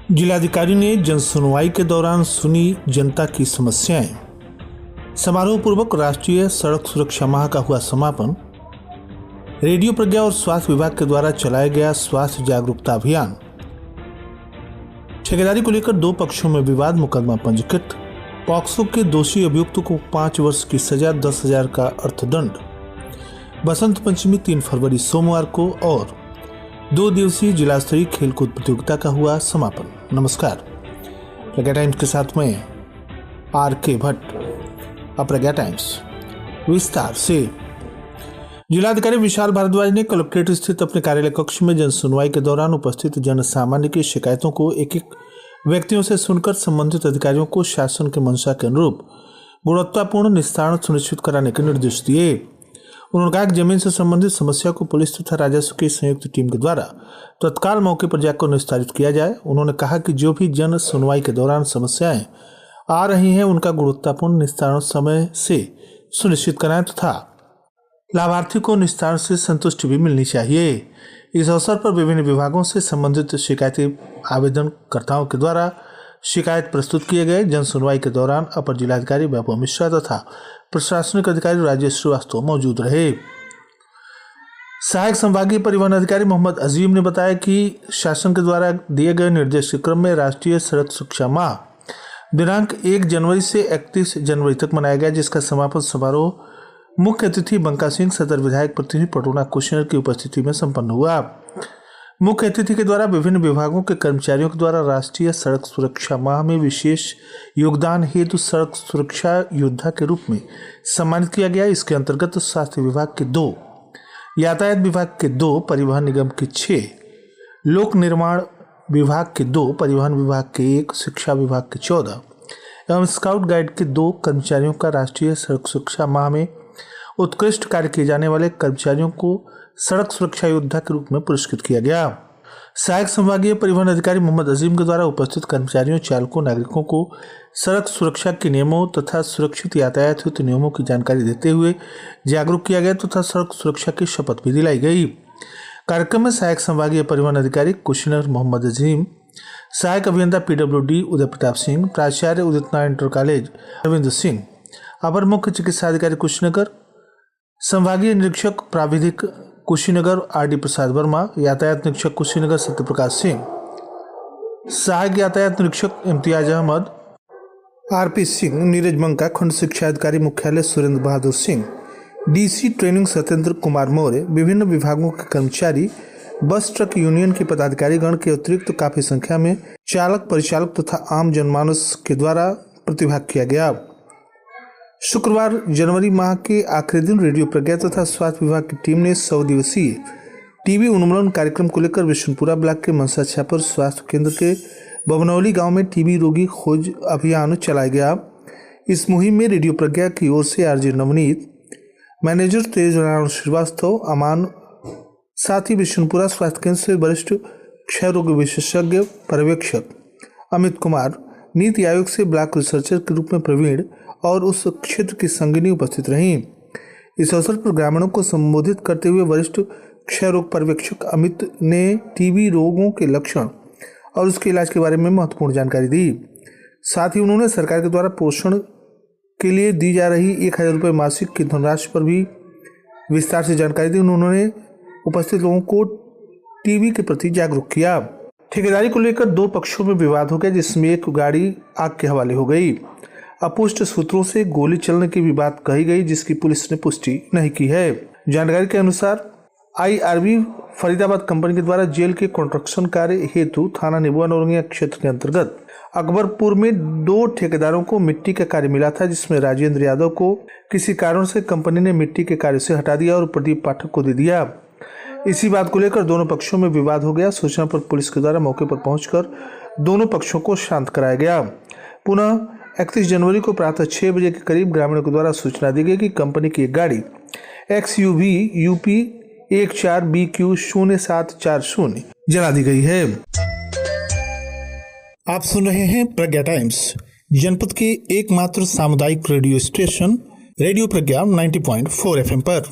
जिलाधिकारी ने जन सुनवाई के दौरान सुनी जनता की समस्याएं। समारोह पूर्वक राष्ट्रीय सड़क सुरक्षा माह का हुआ समापन। रेडियो प्रज्ञा और स्वास्थ्य विभाग के द्वारा चलाया गया स्वास्थ्य जागरूकता अभियान। ठेकेदारी को लेकर दो पक्षों में विवाद, मुकदमा पंजीकृत। पॉक्सो के दोषी अभियुक्त को 5 वर्ष की सजा, 10,000 का अर्थदंड। बसंत पंचमी 3 फरवरी सोमवार को और 2 दिवसीय जिला स्तरीय खेलकूद प्रतियोगिता का हुआ समापन। नमस्कार, प्रज्ञा टाइम्स के साथ में RK भट्ट। अब प्रज्ञा टाइम्स विस्तार से। जिलाधिकारी विशाल भारद्वाज ने कलेक्ट्रेट स्थित अपने कार्यालय कक्ष में जन सुनवाई के दौरान उपस्थित जन सामान्य की शिकायतों को एक एक व्यक्तियों से सुनकर संबंधित अधिकारियों को शासन के मंशा के अनुरूप गुणवत्तापूर्ण निस्तारण सुनिश्चित कराने के निर्देश दिए। उन्होंने कहा कि जमीन से संबंधित समस्या को पुलिस तथा राजस्व की संयुक्त टीम के द्वारा तत्काल मौके पर जाकर निस्तारित किया जाए। उन्होंने कहा कि जो भी जन सुनवाई के दौरान समस्याएं आ रही हैं उनका गुणवत्तापूर्ण निस्तारण समय से सुनिश्चित कराएं तथा लाभार्थी को निस्तारण से संतुष्टि भी मिलनी चाहिए। इस अवसर पर विभिन्न विभागों से संबंधित शिकायती आवेदनकर्ताओं के द्वारा शिकायत प्रस्तुत किए गए। जन सुनवाई के दौरान अपर जिलाधिकारी वैभव मिश्रा तथा प्रशासनिक अधिकारी राजेश श्रीवास्तव मौजूद रहे। सहायक संभागीय परिवहन अधिकारी मोहम्मद अजीम ने बताया कि शासन के द्वारा दिए गए निर्देश के क्रम में राष्ट्रीय सड़क सुरक्षा माह दिनांक 1 जनवरी से 31 जनवरी तक मनाया गया, जिसका समापन समारोह मुख्य अतिथि बंका सिंह, सदर विधायक प्रतिनिधि पटोना कुशनर की उपस्थिति में संपन्न हुआ। मुख्य अतिथि के द्वारा विभिन्न विभागों के कर्मचारियों के द्वारा राष्ट्रीय सड़क सुरक्षा माह में विशेष योगदान हेतु सड़क सुरक्षा योद्धा के रूप में सम्मानित किया गया। इसके अंतर्गत स्वास्थ्य विभाग के 2, यातायात विभाग के 2, परिवहन निगम के 6, लोक निर्माण विभाग के 2, परिवहन विभाग के 1, शिक्षा विभाग के 14 एवं स्काउट गाइड के 2 कर्मचारियों का राष्ट्रीय सड़क सुरक्षा माह में उत्कृष्ट कार्य किए जाने वाले कर्मचारियों को सड़क सुरक्षा योद्धा के रूप में पुरस्कृत किया गया। सहायक संभागीय परिवहन अधिकारी मोहम्मद अजीम के द्वारा उपस्थित कर्मचारियों, चालकों, नागरिकों को सड़क सुरक्षा के नियमों तथा सुरक्षित यातायात हेतु नियमों की जानकारी देते हुए जागरूक किया गया तथा सड़क सुरक्षा की शपथ भी दिलाई गई। कार्यक्रम में सहायक संभागीय परिवहन अधिकारी कुशनर मोहम्मद अजीम, सहायक अभियंता PWD उदय प्रताप सिंह, प्राचार्य उदित नारायण इंटर कॉलेज रविंद्र सिंह, अपर मुख्य चिकित्सा अधिकारी कुशीनगर, संभागीय निरीक्षक प्राविधिक कुशीनगर RD प्रसाद वर्मा, यातायात निरीक्षक कुशीनगर सत्यप्रकाश सिंह, सहायक यातायात निरीक्षक इम्तियाज अहमद, RP सिंह, नीरज बंका, खंड शिक्षा अधिकारी मुख्यालय सुरेंद्र बहादुर सिंह, DC ट्रेनिंग सत्येंद्र कुमार मौर्य, विभिन्न विभागों के कर्मचारी, बस ट्रक यूनियन के पदाधिकारीगण के अतिरिक्त काफी संख्या में चालक, परिचालक तथा आम जनमानस के द्वारा प्रतिभाग किया गया। शुक्रवार जनवरी माह के आखिरी दिन रेडियो प्रज्ञा तथा स्वास्थ्य विभाग की टीम ने 100 दिवसीय टीबी उन्मूलन कार्यक्रम को लेकर विष्णुपुरा ब्लॉक के मनसा छापर स्वास्थ्य केंद्र के बबनौली गांव में टीबी रोगी खोज अभियान चलाया गया। इस मुहिम में रेडियो प्रज्ञा की ओर से RJ नवनीत, मैनेजर तेज नारायण श्रीवास्तव, अमान, साथ ही विष्णुपुरा स्वास्थ्य केंद्र से वरिष्ठ क्षय रोग विशेषज्ञ पर्यवेक्षक अमित कुमार, नीति आयोग से ब्लॉक रिसर्चर के रूप में प्रवीण और उस क्षेत्र की संगिनी उपस्थित रहीं। इस अवसर पर ग्रामीणों को संबोधित करते हुए वरिष्ठ क्षय रोग पर्यवेक्षक अमित ने टीबी रोगों के लक्षण और उसके इलाज के बारे में महत्वपूर्ण जानकारी दी। साथ ही उन्होंने सरकार के द्वारा पोषण के लिए दी जा रही 1,000 रुपये मासिक की धनराशि पर भी विस्तार से जानकारी दी। उन्होंने उपस्थित लोगों को टीबी के प्रति जागरूक किया। ठेकेदारी को लेकर 2 पक्षों में विवाद हो गया, जिसमें एक गाड़ी आग के हवाले हो गई। अपुष्ट सूत्रों से गोली चलने की भी बात कही गई, जिसकी पुलिस ने पुष्टि नहीं की है। जानकारी के अनुसार IRB फरीदाबाद कंपनी के द्वारा जेल के कंस्ट्रक्शन कार्य हेतु थाना निबुआ नौरंगिया क्षेत्र के अंतर्गत अकबरपुर में 2 ठेकेदारों को मिट्टी का कार्य मिला था, जिसमें राजेंद्र यादव को किसी कारण से कंपनी ने मिट्टी के कार्य से हटा दिया और प्रदीप पाठक को दे दिया। इसी बात को लेकर दोनों पक्षों में विवाद हो गया। सूचना पर पुलिस के द्वारा मौके पर पहुंचकर दोनों पक्षों को शांत कराया गया। पुनः 31 जनवरी को प्रातः 6 बजे के करीब ग्रामीणों के द्वारा सूचना दी गई कि कंपनी की एक गाड़ी XUV UP 14BQ0740 जला दी गई है। आप सुन रहे हैं प्रज्ञा टाइम्स, जनपद के एकमात्र सामुदायिक radio station radio Pragya 90.4 FM पर।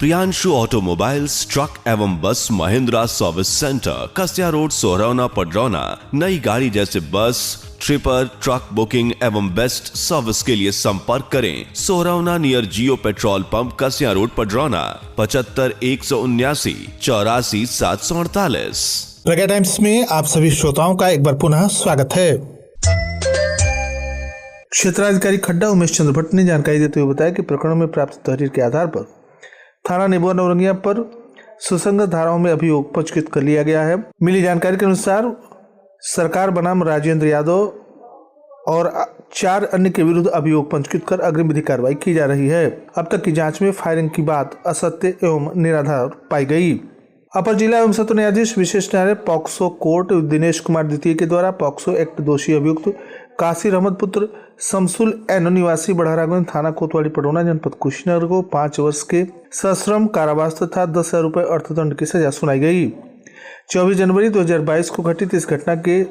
प्रियांशु ऑटोमोबाइल्स ट्रक एवं bus Mahindra service centre, Kasia road, Sohrauna, Padrauna. नई गाड़ी जैसे बस, ट्रिपर, ट्रक बुकिंग एवं बेस्ट सर्विस के लिए संपर्क करें Sohrauna near Jio petrol pump, Kasia road, Padrauna. 75 179 84 748। Pragya Times में आप सभी श्रोताओं का एक बार पुनः स्वागत है। क्षेत्राधिकारी खड्डा उमेश चंद्र भट्ट ने जानकारी देते हुए बताया कि प्रकरणों में प्राप्त तहरीर के आधार पर थाना नेबुआ नौरंगिया पर सुसंगत धाराओं में अभियोग पंजीकृत कर लिया गया है। मिली जानकारी के अनुसार सरकार बनाम राजेंद्र यादव और 4 अन्य के विरुद्ध अभियोग पंजीकृत कर अग्रिम विधिक कार्रवाई की जा रही है। अब तक की जांच में फायरिंग की बात असत्य एवं निराधार पाई गई। अपर जिला एवं सत्र न्यायाधीश विशेष न्यायालय पॉक्सो कोर्ट दिनेश कुमार द्वितीय के द्वारा पॉक्सो एक्ट दोषी अभियुक्त कासिर अहमद पुत्र शमसुल एन निवासी बढ़ारागंज थाना कोतवाली पडरौना जनपद कुशीनगर को 5 वर्ष के सश्रम कारावास तथा 10,000 रुपये अर्थदंड की सजा सुनाई गई। 24 जनवरी 2022 को घटित इस घटना के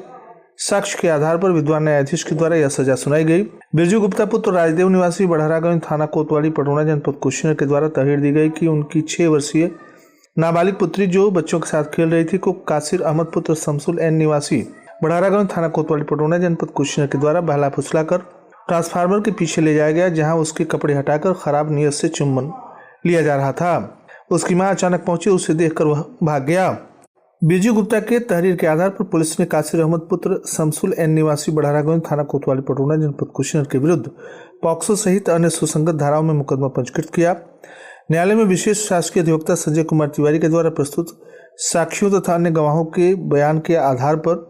साक्ष्य के आधार पर विद्वान न्यायाधीश के द्वारा यह सजा सुनाई गई। बिरजू गुप्ता पुत्र राजदेव निवासी बढ़ारागंज थाना कोतवाली पडरौना जनपद कुशीनगर के द्वारा तहरीर दी गई कि उनकी 6 वर्षीय नाबालिग पुत्री जो बच्चों के साथ खेल रही थी को कासिर अहमद पुत्र शमसुल एन निवासी बढ़ारागंज थाना कोतवाली पडरौना जनपद कुशीनगर के द्वारा बहला फुसलाकर ट्रांसफार्मर के पीछे ले जाया गया, जहां उसके कपड़े हटाकर खराब नीयत से चुम्बन लिया जा रहा था। उसकी मां अचानक पहुंची, उसे देखकर वह भाग गया। बिरजू गुप्ता के तहरीर के आधार पर पुलिस ने कासिर अहमद पुत्र शमसुल एन निवासी बढ़ारागंज थाना कोतवाली पडरौना जनपद कुशीनगर के विरुद्ध पॉक्सो सहित अन्य सुसंगत धाराओं में मुकदमा पंजीकृत किया। न्यायालय में विशेष शासकीय अधिवक्ता संजय कुमार तिवारी के द्वारा प्रस्तुत साक्ष्यों तथा अन्य गवाहों के बयान के आधार पर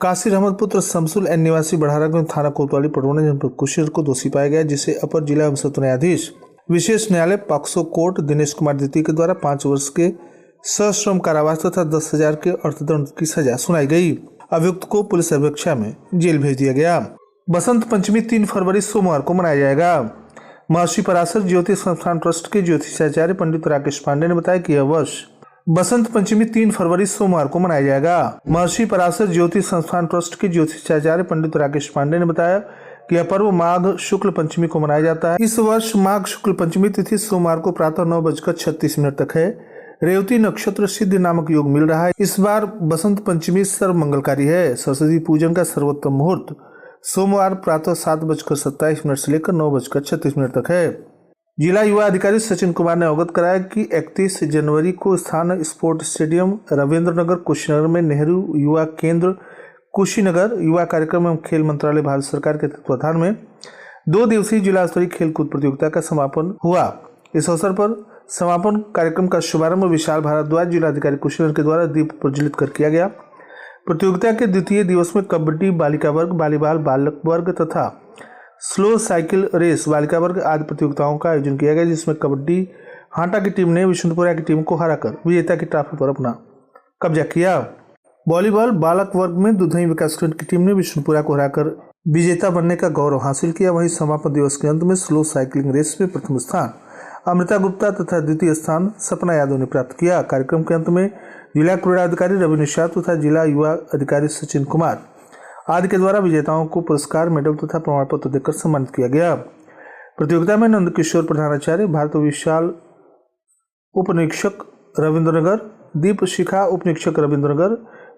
कासिर अहमद पुत्र शमसुल एन निवासी बढ़ारागंज थाना कोतवाली पडरौना जनपद कुशीनगर को दोषी पाया गया, जिसे अपर जिला एवं सत्र न्यायाधीश विशेष न्यायालय पॉक्सो कोर्ट दिनेश कुमार द्वितीय के द्वारा 5 वर्ष के सश्रम कारावास तथा 10,000 के अर्थदंड की सजा सुनाई गई। अभियुक्त को पुलिस अपेक्षा में जेल भेज दिया गया। बसंत पंचमी 3 फरवरी सोमवार को मनाया जाएगा। महर्षि पराशर ज्योतिष संस्थान ट्रस्ट के ज्योतिषाचार्य पंडित राकेश पांडे ने बताया कि यह वर्ष बसंत पंचमी 3 फरवरी सोमवार को मनाया जाएगा। महर्षि पराशर ज्योतिष संस्थान ट्रस्ट के ज्योतिषाचार्य पंडित राकेश पांडे ने बताया कि यह पर्व माघ शुक्ल पंचमी को मनाया जाता है। इस वर्ष माघ शुक्ल पंचमी तिथि सोमवार को प्रातः 9:36 तक है। रेवती नक्षत्र सिद्ध नामक योग मिल रहा है। इस बार बसंत पंचमी सर्व मंगलकारी है। सरस्वती पूजन का सर्वोत्तम मुहूर्त सोमवार प्रातः 7:27 से लेकर 9:36 तक है। जिला युवा अधिकारी सचिन कुमार ने अवगत कराया कि 31 जनवरी को स्थान स्पोर्ट स्टेडियम रविंद्र नगर कुशीनगर में नेहरू युवा केंद्र कुशीनगर युवा कार्यक्रम एवं खेल मंत्रालय भारत सरकार के तत्वाधान में 2 दिवसीय जिला स्तरीय खेलकूद प्रतियोगिता का समापन हुआ। इस अवसर पर समापन कार्यक्रम का शुभारंभ विशाल भारद्वाज जिलाधिकारी कुशीनगर के द्वारा दीप प्रज्वलित कर किया गया। प्रतियोगिता के द्वितीय दिवस में कबड्डी बालिका वर्ग, वॉलीबॉल बालक वर्ग तथा स्लो साइकिल रेस बालिका वर्ग आदि प्रतियोगिताओं का आयोजन किया गया, जिसमें कबड्डी हांटा की टीम ने विष्णुपुरा की टीम को हराकर विजेता की ट्रॉफी पर अपना कब्जा किया। वॉलीबॉल बालक वर्ग में दुधई विकासखंड की टीम ने विष्णुपुरा को हराकर विजेता बनने का गौरव हासिल किया। वहीं समापन दिवस के अंत में स्लो साइकिलिंग रेस में प्रथम स्थान अमृता गुप्ता तथा द्वितीय स्थान सपना यादव ने प्राप्त किया। कार्यक्रम के अंत में जिला क्रीड़ा अधिकारी रवि निषाद तथा जिला युवा अधिकारी सचिन कुमार आदि के द्वारा विजेताओं को पुरस्कार, मेडल तथा प्रमाण पत्र देकर सम्मानित किया गया। प्रतियोगिता में नंदकिशोर प्रधानाचार्य, भारत विशाल उप निरीक्षक रविंद्रनगर, दीप शिखा उप निरीक्षक Ravindranagar,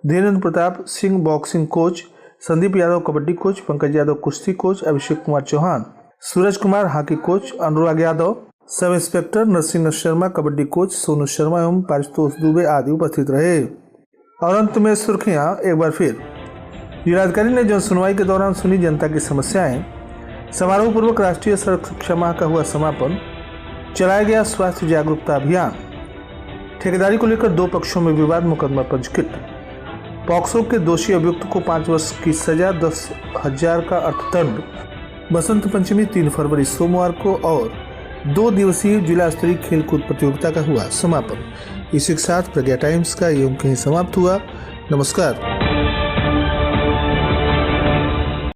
Dhirendra Pratap Singh boxing coach, Sandeep Yadav kabaddi coach, Pankaj Yadav कुश्ती coach, Abhishek Kumar Chauhan, Suraj Kumar hockey coach, Anurag Yadav sub inspector, Narsingh Sharma kabaddi coach, Sonu Sharma एवं पारितोष दुबे आदि उपस्थित रहे। और अंत में सुर्खियां एक बार फिर। जिलाधिकारी ने जन सुनवाई के दौरान सुनी जनता की समस्याएं। समारोह पूर्वक राष्ट्रीय सड़क सुरक्षा माह का हुआ समापन। चलाया गया स्वास्थ्य जागरूकता अभियान। ठेकेदारी को लेकर 2 पक्षों में विवाद, मुकदमा पंजीकृत। पॉक्सो के दोषी अभियुक्त को 5 वर्ष की सजा, 10,000 का अर्थदंड। बसंत पंचमी 3 फरवरी सोमवार को और 2 दिवसीय जिला स्तरीय खेलकूद प्रतियोगिता का हुआ समापन। इसी के साथ प्रज्ञा टाइम्स का ये अंक यहीं समाप्त हुआ। नमस्कार।